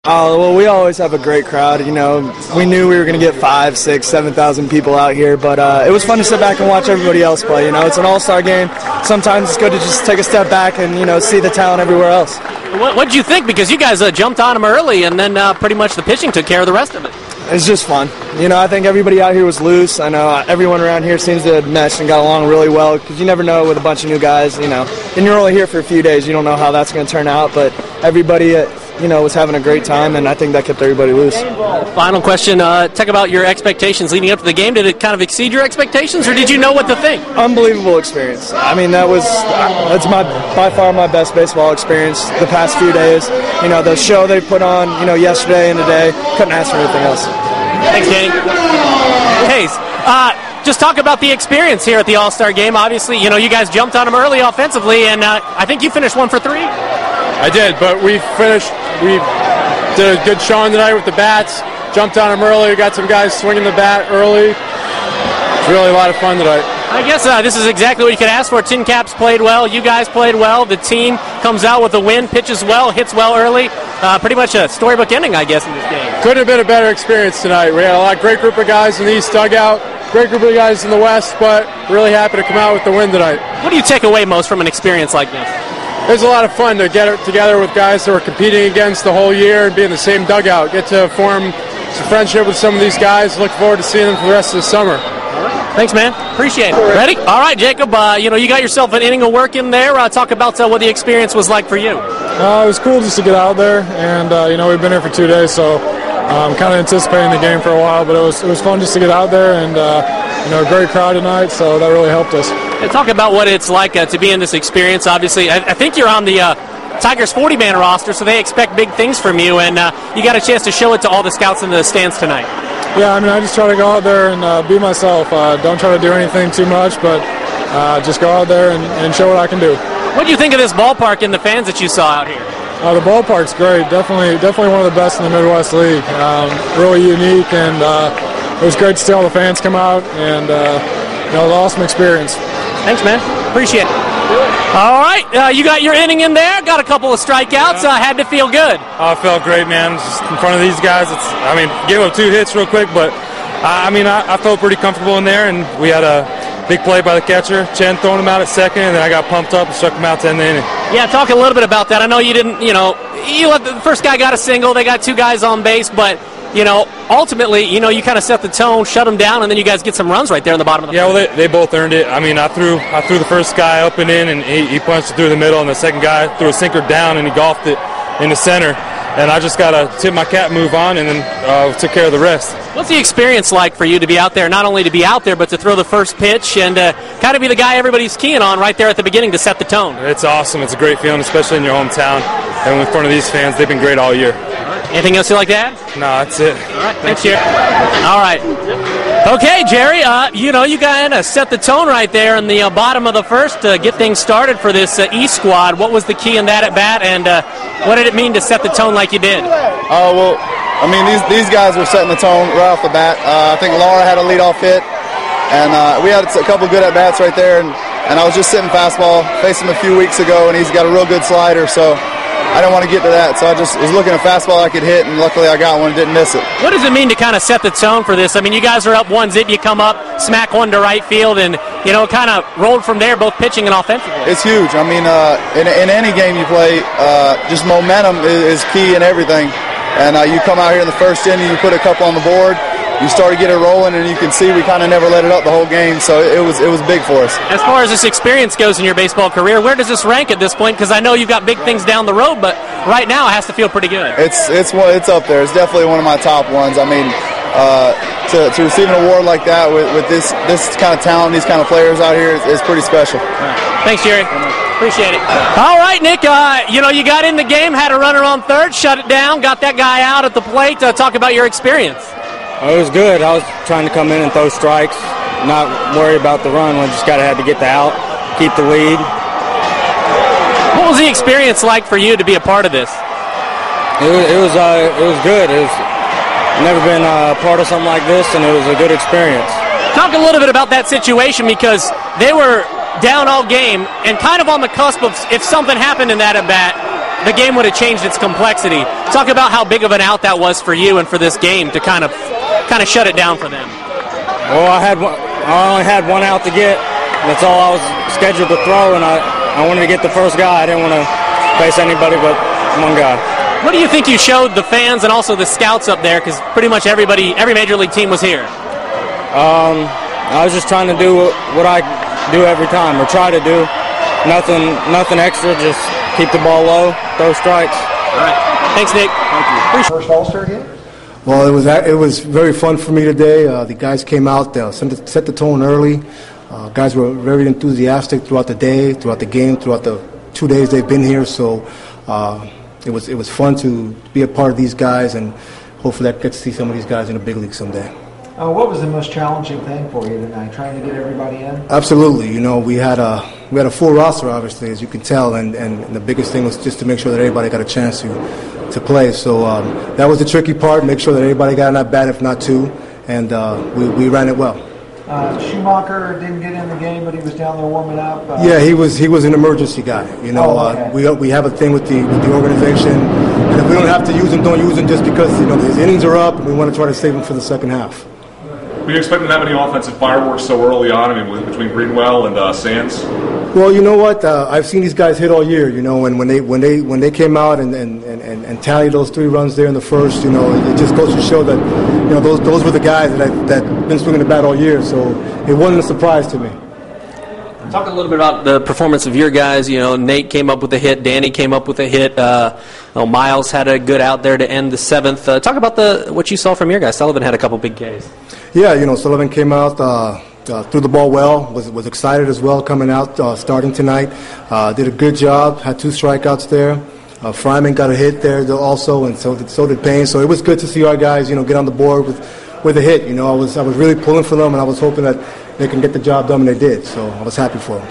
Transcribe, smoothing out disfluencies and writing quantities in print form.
Well, we always have a great crowd. You know, we knew we were going to get 5, 6, 7,000 people out here, but it was fun to sit back and watch everybody else play. You know, it's an all-star game. Sometimes it's good to just take a step back and, you know, see the talent everywhere else. What did you think? Because you guys jumped on them early, and then pretty much the pitching took care of the rest of it. It's just fun. You know, I think everybody out here was loose. I know everyone around here seems to have meshed and got along really well, because you never know with a bunch of new guys, you know. And you're only here for a few days. You don't know how that's going to turn out, but everybody you know, was having a great time, and I think that kept everybody loose. Final question, talk about your expectations leading up to the game. Did it kind of exceed your expectations, or did you know what to think? Unbelievable experience. I mean, that's by far my best baseball experience the past few days. You know, the show they put on, you know, yesterday and today, couldn't ask for anything else. Thanks, Danny. Hayes, just talk about the experience here at the All-Star Game. Obviously, you know, you guys jumped on them early offensively, and I think you finished 1 for 3. I did, but we did a good showing tonight with the bats, jumped on them early, got some guys swinging the bat early. It's really a lot of fun tonight. I guess this is exactly what you could ask for. Tin Caps played well, you guys played well, the team comes out with a win, pitches well, hits well early. Pretty much a storybook ending, I guess, in this game. Couldn't have been a better experience tonight. We had a great group of guys in the East dugout, great group of guys in the West, but really happy to come out with the win tonight. What do you take away most from an experience like this? It was a lot of fun to get together with guys that were competing against the whole year and be in the same dugout. Get to form some friendship with some of these guys. Look forward to seeing them for the rest of the summer. Thanks, man. Appreciate it. Ready? All right, Jacob. You know, you got yourself an inning of work in there. Talk about what the experience was like for you. It was cool just to get out there, and you know, we've been here for 2 days, so I'm kind of anticipating the game for a while. But it was fun just to get out there, and you know, a great crowd tonight, so that really helped us. And talk about what it's like to be in this experience. Obviously, I think you're on the Tigers 40-man roster, so they expect big things from you, and you got a chance to show it to all the scouts in the stands tonight. Yeah, I mean, I just try to go out there and be myself. Don't try to do anything too much, but just go out there and show what I can do. What do you think of this ballpark and the fans that you saw out here? The ballpark's great. Definitely one of the best in the Midwest League. Really unique, and it was great to see all the fans come out, and you know, it was an awesome experience. Thanks, man. Appreciate it. All right, you got your inning in there. Got a couple of strikeouts. Had to feel good. Oh, it felt great, man. Just in front of these guys, gave up 2 hits real quick, but I felt pretty comfortable in there, and we had a big play by the catcher, Chen, throwing him out at second, and then I got pumped up and struck him out to end the inning. Yeah, talk a little bit about that. I know you didn't, you know, the first guy got a single, they got 2 guys on base, but, you know, ultimately, you know, you kind of set the tone, shut them down, and then you guys get some runs right there in the bottom of the Yeah, well, they both earned it. I mean, I threw the first guy up and in, and he punched it through the middle, and the second guy threw a sinker down, and he golfed it in the center. And I just got to tip my cap, move on, and then took care of the rest. What's the experience like for you to be out there, not only to be out there, but to throw the first pitch and kind of be the guy everybody's keying on right there at the beginning to set the tone? It's awesome. It's a great feeling, especially in your hometown. And in front of these fans, they've been great all year. Anything else you like to add? No, that's it. All right, thanks, Jerry. All right. Okay, Jerry, you know, you kind of set the tone right there in the bottom of the first to get things started for this East squad. What was the key in that at bat, and what did it mean to set the tone like you did? Well, I mean, these guys were setting the tone right off the bat. I think Laura had a leadoff hit, and we had a couple good at-bats right there, and I was just sitting fastball, faced him a few weeks ago, and he's got a real good slider, so I didn't want to get to that, so I just was looking at a fastball I could hit, and luckily I got one and didn't miss it. What does it mean to kind of set the tone for this? I mean, you guys are up 1-0, you come up, smack one to right field, and, you know, kind of rolled from there, both pitching and offensively. It's huge. I mean, in any game you play, just momentum is key in everything. And you come out here in the first inning, you put a couple on the board, you start to get it rolling, and you can see we kind of never let it up the whole game, so it was big for us. As far as this experience goes in your baseball career, where does this rank at this point? Because I know you've got big things down the road, but right now it has to feel pretty good. It's up there. It's definitely one of my top ones. I mean, to receive an award like that with this kind of talent, these kind of players out here is pretty special. Thanks, Jerry. Appreciate it. All right, Nick, you know, you got in the game, had a runner on third, shut it down, got that guy out at the plate. Talk about your experience. It was good. I was trying to come in and throw strikes, not worry about the run. We just had to get the out, keep the lead. What was the experience like for you to be a part of this? It was good. It was never been a part of something like this, and it was a good experience. Talk a little bit about that situation, because they were down all game and kind of on the cusp of if something happened in that at bat, the game would have changed its complexity. Talk about how big of an out that was for you and for this game to kind of shut it down for them. Well, I only had one out to get. That's all I was scheduled to throw, and I wanted to get the first guy. I didn't want to face anybody but one guy. What do you think you showed the fans and also the scouts up there? Because pretty much every major league team was here. I was just trying to do what I do every time, or try to do. Nothing extra, just keep the ball low, throw strikes. All right. Thanks, Nick. Thank you. First All-Star game? Well, it was very fun for me today. The guys came out, set the tone early. Guys were very enthusiastic throughout the day, throughout the game, throughout the 2 days they've been here. So it was fun to be a part of these guys, and hopefully I get to see some of these guys in the big league someday. What was the most challenging thing for you tonight, trying to get everybody in? Absolutely. You know, we had a full roster, obviously, as you can tell, and the biggest thing was just to make sure that everybody got a chance to play. So that was the tricky part, make sure that everybody got an at-bat, if not two, and we ran it well. Schumacher didn't get in the game, but he was down there warming up. Yeah, he was an emergency guy. You know, okay. We have a thing with the organization, and if we don't have to use him, don't use him, just because his innings are up, and we want to try to save him for the second half. Were you expecting that many offensive fireworks so early on? I mean, between Greenwell and Sands. Well, you know what? I've seen these guys hit all year. You know, and when they came out and tallied those 3 runs there in the first, you know, it just goes to show that, you know, those were the guys that been swinging the bat all year. So it wasn't a surprise to me. Talk a little bit about the performance of your guys. You know, Nate came up with a hit. Danny came up with a hit. Miles had a good out there to end the 7th. Talk about what you saw from your guys. Sullivan had a couple big Ks. Yeah, you know, Sullivan came out, threw the ball well, was excited as well coming out, starting tonight. Did a good job, had 2 strikeouts there. FREIMAN got a hit there also, and so did PAYNE. So it was good to see our guys, you know, get on the board with a hit. You know, I was really pulling for them, and I was hoping that they can get the job done, and they did. So I was happy for them.